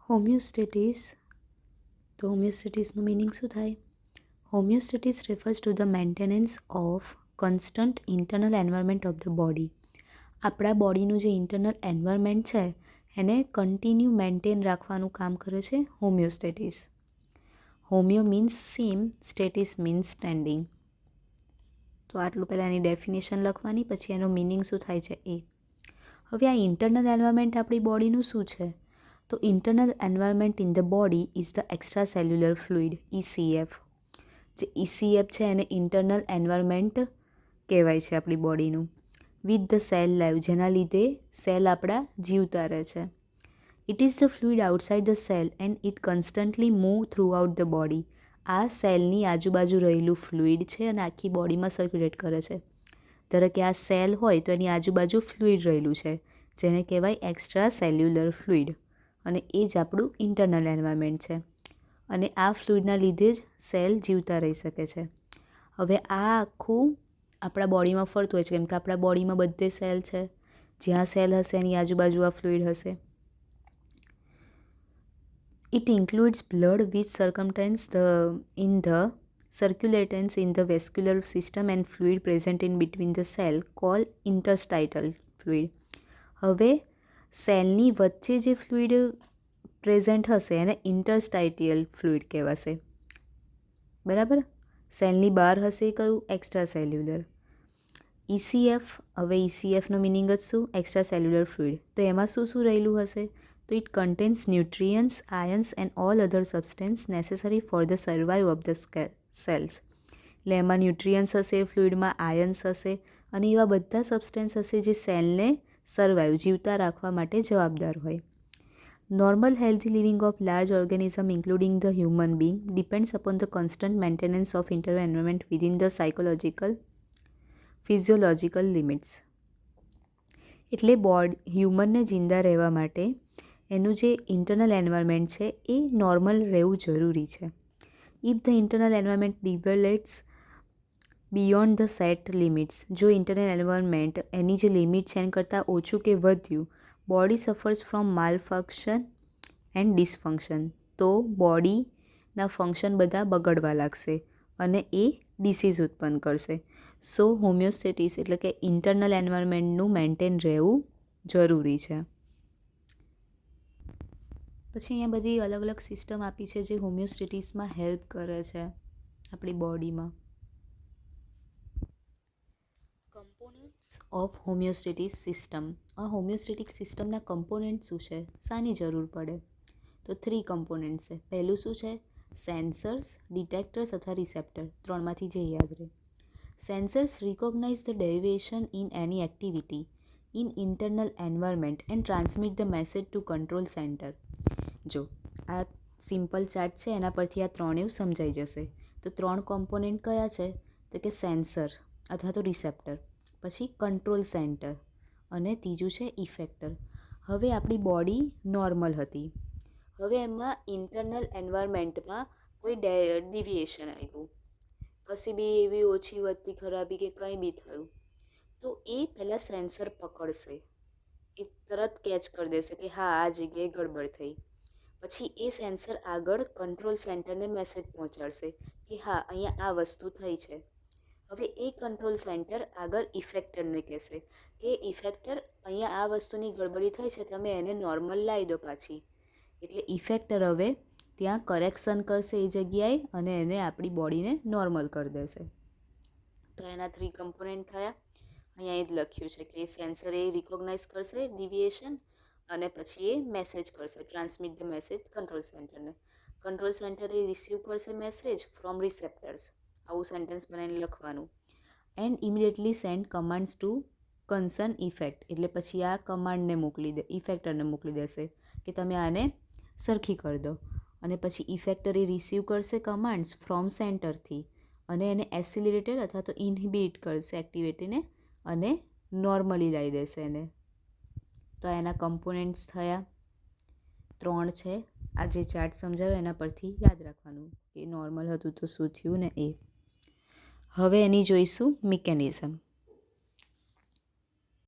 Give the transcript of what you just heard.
હોમિયોસ્ટેટિસ. તો હોમિયોસ્ટેટિસનું મિનિંગ શું થાય? હોમિયોસ્ટેટિસ refers to the maintenance of constant internal environment of the body. આપણા બોડીનું જે ઇન્ટરનલ એન્વાયરમેન્ટ છે એને કન્ટિન્યુ મેન્ટેન રાખવાનું કામ કરે છે homeostasis. Homeo means same, stasis means standing. તો આટલું પહેલાં એની ડેફિનેશન લખવાની, પછી એનો મિનિંગ શું થાય છે એ. હવે આ ઇન્ટરનલ એન્વાયરમેન્ટ આપણી બોડીનું શું છે? તો internal environment in the body is the extra cellular fluid, ECF. જે ECF છે એને ઇન્ટરનલ એન્વાયરમેન્ટ કહેવાય છે આપણી બોડીનું. વિથ ધ સેલ લાઈવ, જેના લીધે સેલ આપણા જીવતા રહે છે. It is the fluid outside the cell and it constantly move throughout the body. આ સેલની આજુબાજુ રહેલું ફ્લુઇડ છે અને આખી બોડીમાં સર્ક્યુલેટ કરે છે. ધારો કે આ સેલ હોય તો એની આજુબાજુ ફ્લુઇડ રહેલું છે, જેને કહેવાય એક્સ્ટ્રા સેલ્યુલર ફ્લુઇડ, અને એ જ આપણું ઇન્ટરનલ એન્વાયરમેન્ટ છે. અને આ ફ્લુઇડના લીધે જ સેલ જીવતા રહી શકે છે. હવે આ આખું આપણા બોડીમાં ફરતું હોય છે, કેમ કે આપણા બોડીમાં બધે સેલ છે. જ્યાં સેલ હશે એની આજુબાજુ આ ફ્લુઇડ હશે. It includes blood which circulates in the vascular system and fluid present in between the cell called interstitial fluid. હવે સેલની વચ્ચે જે ફ્લુઇડ પ્રેઝન્ટ હશે એને ઇન્ટરસ્ટાઇટિયલ ફ્લુઇડ કહેવાશે. બરાબર? સેલની બહાર હશે એ કયું? Extra cellular. ECF, હવે ECFનો મિનિંગ જ શું? Extra cellular fluid. તો એમાં શું શું રહેલું હશે? તો it contains nutrients, ions and all other substance necessary for the survive of the cells. એટલે એમાં ન્યુટ્રિયન્ટ્સ હશે, ફ્લુઇડમાં આયન્સ હશે અને એવા બધા સબસ્ટેન્સ હશે જે સેલને સર્વાઈવ, જીવતા રાખવા માટે જવાબદાર હોય. Normal healthy living of large organism including the human being depends upon the constant maintenance of internal environment within the physiological limits. એટલે હ્યુમનને જિંદા રહેવા માટે એનું જે ઇન્ટરનલ એન્વાયરમેન્ટ છે એ નોર્મલ રહેવું જરૂરી છે. If the internal environment deviates beyond the set limits, જો ઇન્ટરનલ એન્વાયરમેન્ટ એની જે લિમિટ છે એના કરતાં ઓછું કે વધ્યું, body suffers from malfunction and dysfunction, તો બોડીના ફંક્શન બધા બગડવા લાગશે અને એ ડિસીઝ ઉત્પન્ન કરશે. સો હોમિયોસ્ટેટિસ એટલે કે ઇન્ટરનલ એન્વાયરમેન્ટનું મેન્ટેન રહેવું જરૂરી છે. પછી અહીંયા બધી અલગ અલગ સિસ્ટમ આપી છે જે હોમિયોસ્ટેટિસમાં હેલ્પ કરે છે આપણી બોડીમાં. Components of homeostasis system. આ હોમિયોસ્ટેટિક સિસ્ટમના કમ્પોનન્ટ શું છે? શાની જરૂર પડે? તો 3 કમ્પોનન્ટ છે. પહેલું શું છે? સેન્સર્સ, ડિટેક્ટર્સ અથવા રિસેપ્ટર. 3માંથી જે યાદ રહે. Sensors recognise the derivation in any activity in internal environment and transmit the message two control centre. જો આ સિમ્પલ ચાર્ટ છે એના પરથી આ 3 એવું સમજાઈ જશે. તો 3 કોમ્પોનન્ટ કયા છે? તો કે સેન્સર અથવા તો રિસેપ્ટર, પછી કંટ્રોલ સેન્ટર અને ત્રીજું છે ઇફેક્ટર. હવે આપણી બોડી નોર્મલ હતી, હવે એમાં ઇન્ટરનલ એન્વાયરમેન્ટમાં કોઈ ડિવિએશન આવ્યું, કશી બી એવી ઓછી વધતી ખરાબી કે કંઈ બી થયું, તો એ પહેલાં સેન્સર પકડશે, એ તરત કેચ કરી દેશે કે હા આ જગ્યાએ ગડબડ થઈ. પછી એ સેન્સર આગળ કંટ્રોલ સેન્ટરને મેસેજ પહોંચાડશે કે હા અહીંયા આ વસ્તુ થઈ છે. હવે એ કંટ્રોલ સેન્ટર આગળ ઇફેક્ટરને કહેશે કે ઇફેક્ટર અહીંયા આ વસ્તુની ગડબડી થઈ છે, તમે એને નોર્મલ લાવી દો પાછી. એટલે ઇફેક્ટર હવે ત્યાં કરેક્શન કરશે એ જગ્યાએ અને એને આપણી બોડીને નોર્મલ કરી દેશે. તો એના 3 કમ્પોનન્ટ થયા. અહીંયા એ જ લખ્યું છે કે સેન્સર એ રિકોગ્નાઇઝ કરશે ડિવિએશન અને પછી એ મેસેજ કરશે, ટ્રાન્સમિટ ધ મેસેજ કંટ્રોલ સેન્ટરને. કંટ્રોલ સેન્ટર એ રિસીવ કરશે મેસેજ ફ્રોમ રિસેપ્ટર્સ. આવું સેન્ટેન્સ બનાવીને લખવાનું. And immediately send commands to concern effect, એટલે પછી આ કમાન્ડને ઇફેક્ટરને મોકલી દેશે કે તમે આને સરખી કરી દો. અને પછી ઇફેક્ટર એ રિસીવ કરશે કમાન્ડ્સ ફ્રોમ સેન્ટરથી અને એને એસિલિરેટેડ અથવા તો ઇનહિબિટ કરશે એક્ટિવિટીને અને નોર્મલી લાવી દેશે એને. તો એના કમ્પોનન્ટ્સ થયા 3 છે. આ જે ચાર્ટ સમજાવ્યો એના પરથી યાદ રાખવાનું કે નોર્મલ હતું તો શું થયું ને એ. હવે એની જોઈશું મિકેનિઝમ.